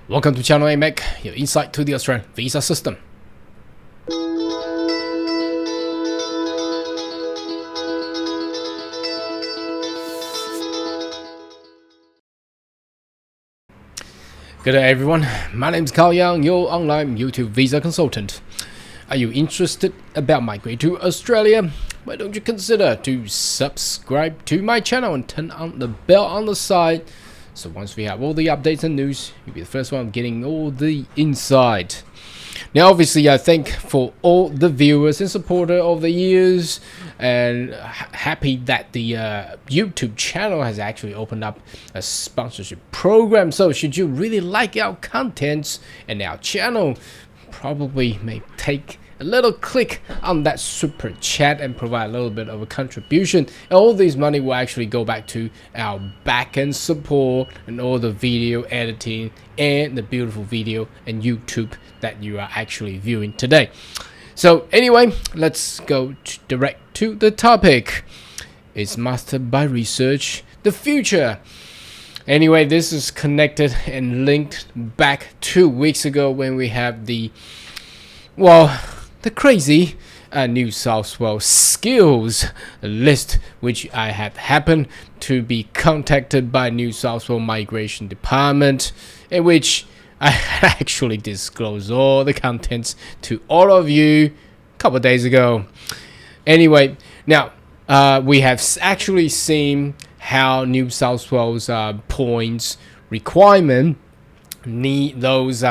Welcome to Channel AMEC, your insight to the Australian visa system. Good day everyone, my name is Carl Young, your online YouTube visa consultant. Are you interested about migrating to Australia? Why don't you consider to subscribe to my channel and turn on the bell on the side, so once we have all the updates and news, you'll be the first one getting all the insight. Now obviously I thank for all the viewers and supporters of the years, and happy that the YouTube channel has actually opened up a sponsorship program. So should you really like our contents and our channel, probably may take a little click on that super chat and provide a little bit of a contribution, and all this money will actually go back to our back-end support and all the video editing and the beautiful video and YouTube that you are actually viewing today. So anyway, let's go direct to the topic. Is mastered by research the future? Anyway, this is connected and linked back 2 weeks ago when we have the crazy New South Wales Skills List, which I have happened to be contacted by New South Wales Migration Department, in which I actually disclosed all the contents to all of you a couple of days ago. Anyway, now we have actually seen how New South Wales points requirement need those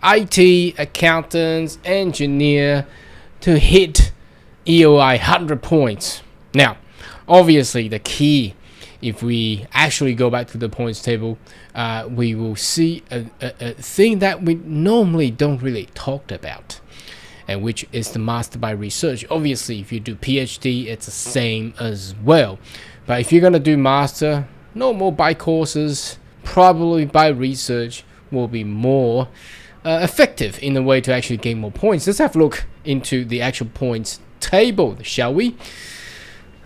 IT, accountants, engineer to hit EOI 100 points. Now, obviously the key, if we actually go back to the points table, we will see a thing that we normally don't really talk about, and which is the master by research. Obviously, if you do PhD, it's the same as well. But if you're going to do master, no more by courses, probably by research will be more effective in a way to actually gain more points. Let's have a look into the actual points table, shall we?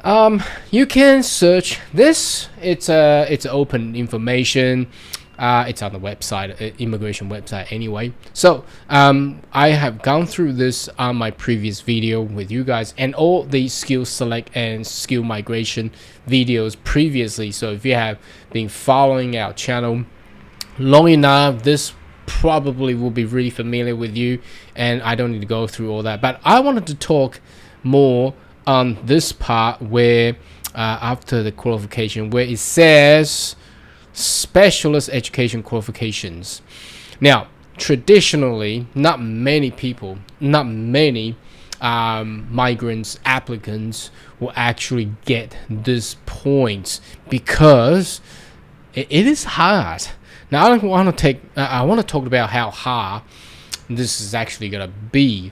You can search this. It's open information. It's on the website, immigration website anyway. So I have gone through this on my previous video with you guys, and all the skill select and skill migration videos previously. So if you have been following our channel long enough, this probably will be really familiar with you, and I don't need to go through all that. But I wanted to talk more on this part where after the qualification, where it says specialist education qualifications. Now traditionally, not many migrants applicants will actually get this points, because it is hard. Now I want to talk about how hard this is actually gonna be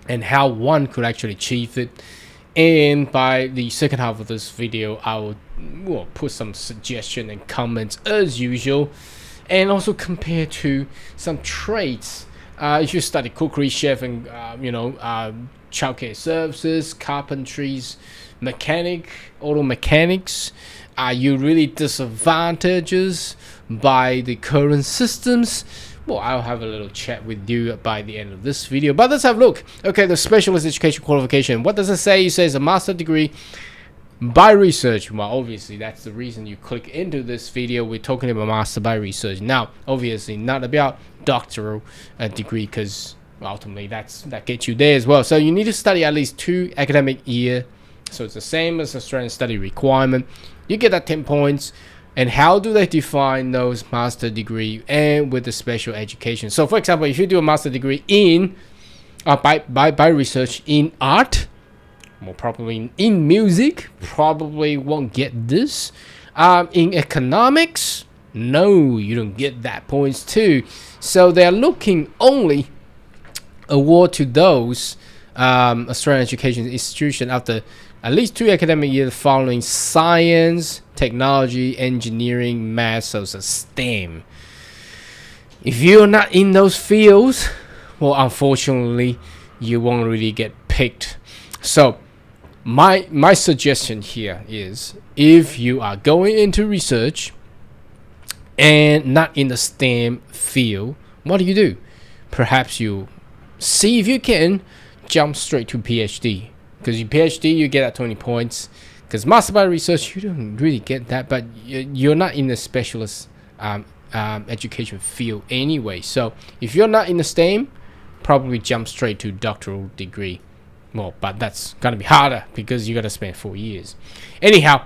and how one could actually achieve it. And by the second half of this video, I will put some suggestion and comments as usual, and also compare to some traits. If you study cookery, chef, and childcare services, carpentries, mechanic, auto mechanics, are you really disadvantaged by the current systems? Well, I'll have a little chat with you by the end of this video. But let's have a look. Okay, the specialist education qualification. What does it say? It says a master degree by research. Well, obviously that's the reason you click into this video. We're talking about master by research. Now, obviously not about doctoral degree, because ultimately that gets you there as well. So you need to study at least 2 academic years. So it's the same as Australian study requirement. You get that 10 points. And how do they define those master degree and with the special education? So for example, if you do a master degree in by research in art, more probably in music, probably won't get this. In economics, no, you don't get that points too. So they're looking only award to those Australian education institution after at least 2 academic years following science, technology, engineering, math, so it's a STEM. If you're not in those fields, well, unfortunately, you won't really get picked. So my suggestion here is, if you are going into research and not in the STEM field, what do? Perhaps you see if you can jump straight to PhD, because your PhD you get at 20 points. Because master by research you don't really get that, but you're not in the specialist education field anyway. So if you're not in the STEM, probably jump straight to doctoral degree. Well, but that's gonna be harder because you gotta spend 4 years. Anyhow,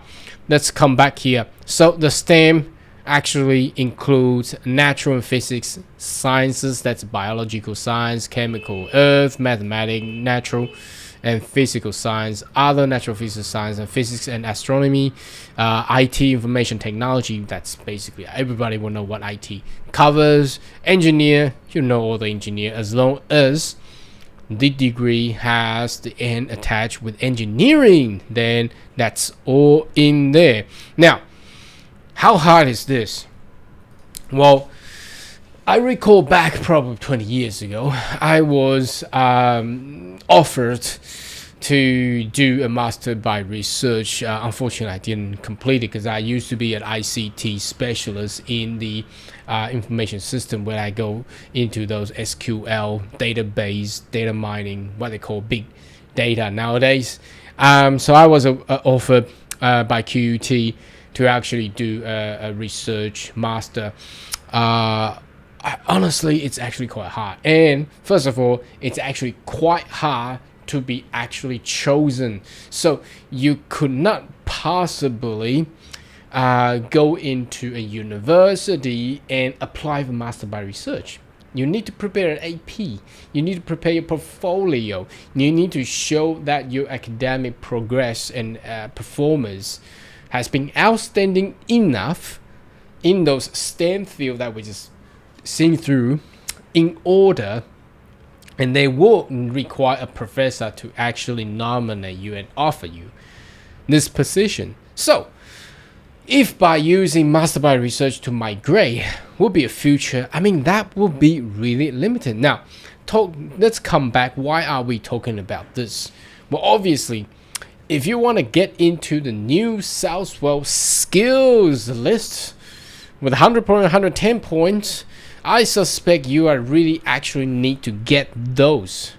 let's come back here. So the STEM actually includes natural and physics sciences, that's biological science, chemical, earth, mathematics, natural and physical science, other natural physics science, and physics and astronomy, IT, information technology. That's basically everybody will know what IT covers. Engineer, you know all the engineer, as long as the degree has the N attached with engineering, then that's all in there. Now, how hard is this? Well, I recall back probably 20 years ago, I was offered to do a master by research. Unfortunately, I didn't complete it because I used to be an ICT specialist in the information system, where I go into those SQL database, data mining, what they call big data nowadays. So I was offered by QUT to actually do a research master. Honestly, it's actually quite hard. And first of all, it's actually quite hard to be actually chosen. So you could not possibly go into a university and apply for master by research. You need to prepare an AP. You need to prepare your portfolio. You need to show that your academic progress and performance has been outstanding enough in those STEM fields that we just seen through, in order, and they will require a professor to actually nominate you and offer you this position. So if by using master by research to migrate will be a future, I mean, that will be really limited. Now, let's come back. Why are we talking about this? Well, obviously, if you want to get into the New South Wales Skills List with 100 points, 110 points, I suspect you are really actually need to get those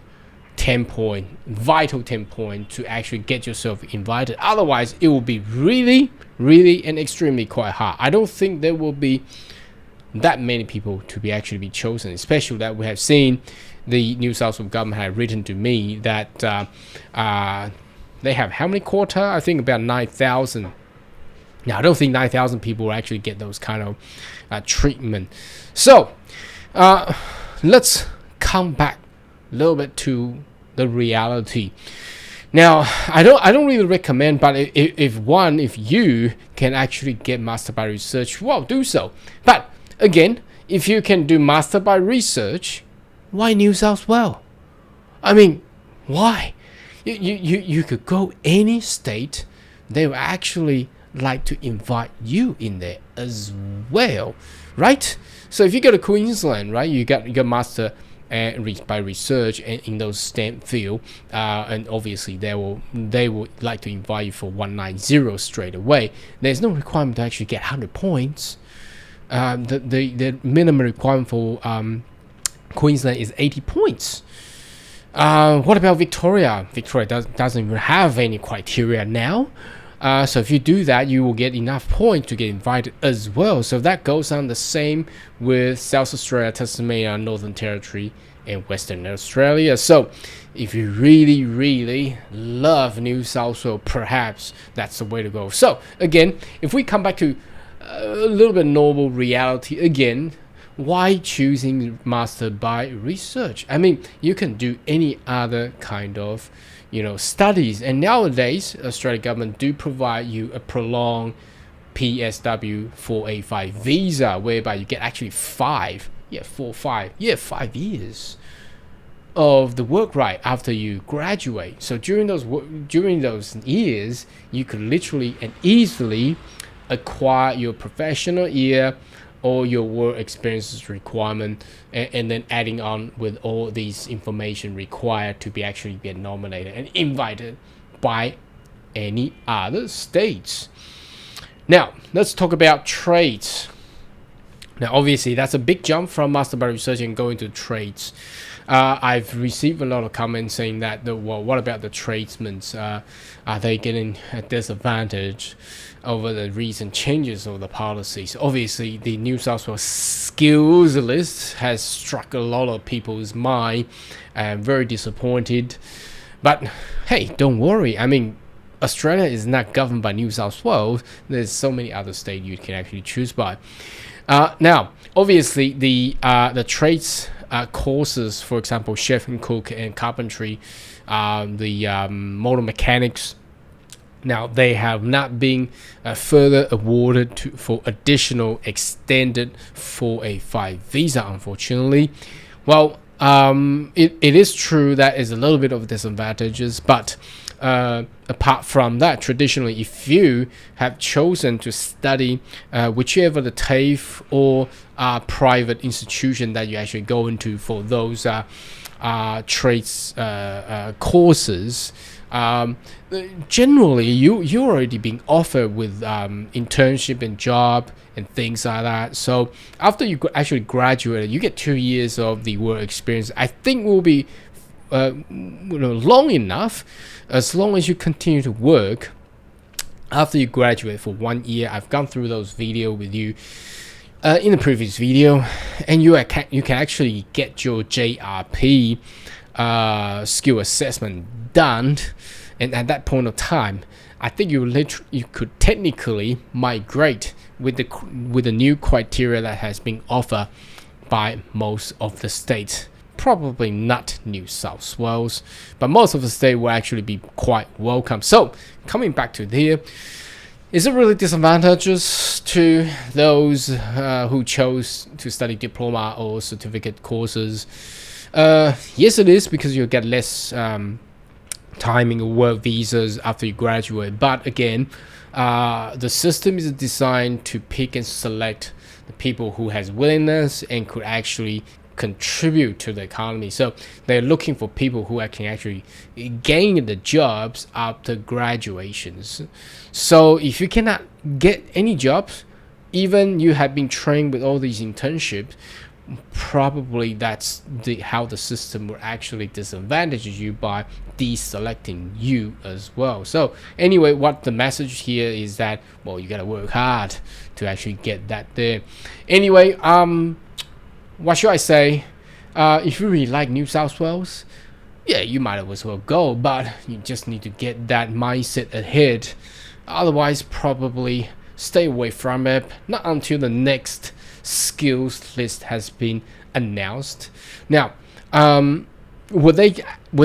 10 point, vital 10 point to actually get yourself invited. Otherwise, it will be really, really and extremely quite hard. I don't think there will be that many people to be actually be chosen, especially that we have seen the New South Wales government have written to me that they have how many quota? I think about 9,000. Now, I don't think 9,000 people will actually get those kind of treatment. So, let's come back a little bit to the reality. Now, I don't really recommend, but if you can actually get master by research, well, do so. But again, if you can do master by research, why New South Wales? I mean, why? You could go any state, they will actually like to invite you in there as well, right? So if you go to Queensland, right, you got master by research and in those STEM field, and obviously they will like to invite you for 190 straight away. There's no requirement to actually get 100 points. The minimum requirement for Queensland is 80 points. What about Victoria? Victoria doesn't even have any criteria now. So if you do that, you will get enough points to get invited as well. So that goes on the same with South Australia, Tasmania, Northern Territory, and Western Australia. So if you really, really love New South Wales, perhaps that's the way to go. So again, if we come back to a little bit normal reality again, why choosing master by research? I mean, you can do any other kind of studies, and nowadays Australian government do provide you a prolonged PSW 485 visa, whereby you get actually 5 years of the work right after you graduate. So during those years, you could literally and easily acquire your professional year or your work experiences requirement, and then adding on with all these information required to be actually get nominated and invited by any other states. Now, let's talk about trades. Now, obviously, that's a big jump from master by research and going to trades. I've received a lot of comments saying that, well, what about the tradesmen? Are they getting a disadvantage over the recent changes of the policies? Obviously, the New South Wales Skills List has struck a lot of people's mind, and very disappointed. But hey, don't worry. I mean, Australia is not governed by New South Wales. There's so many other states you can actually choose by. Now, obviously, the trades courses, for example, chef and cook and carpentry, the motor mechanics. Now, they have not been further awarded for additional extended 4A5 visa, unfortunately. Well, it is true that is a little bit of disadvantages, but apart from that, traditionally, if you have chosen to study whichever the TAFE or private institution that you actually go into for those trades courses, generally you're already being offered with internship and job and things like that. So after you actually graduate, you get 2 years of the work experience. I think will be long enough, as long as you continue to work after you graduate for 1 year. I've gone through those videos with you in the previous video, and you can actually get your JRP skill assessment done, and at that point of time, I think you could technically migrate with the new criteria that has been offered by most of the states. Probably not New South Wales, but most of the state will actually be quite welcome. So coming back to here, is it really disadvantageous to those who chose to study diploma or certificate courses? Yes, it is, because you get less timing of work visas after you graduate. But again, the system is designed to pick and select the people who has willingness and could actually contribute to the economy. So they're looking for people who can actually gain the jobs after graduations. So if you cannot get any jobs, even you have been trained with all these internships, probably that's how the system will actually disadvantage you by deselecting you as well. So anyway, what the message here is that, well, you gotta work hard to actually get that there. Anyway, what should I say? If you really like New South Wales, yeah, you might as well go, but you just need to get that mindset ahead. Otherwise, probably stay away from it, not until the next skills list has been announced. Now, would they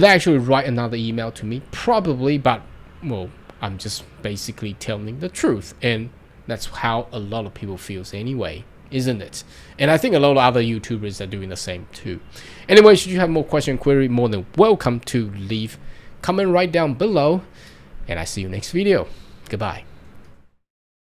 actually write another email to me? Probably, but well, I'm just basically telling the truth, and that's how a lot of people feels anyway, isn't it? And I think a lot of other YouTubers are doing the same too. Anyway, should you have more question query, more than welcome to leave comment right down below, and I see you next video. Goodbye.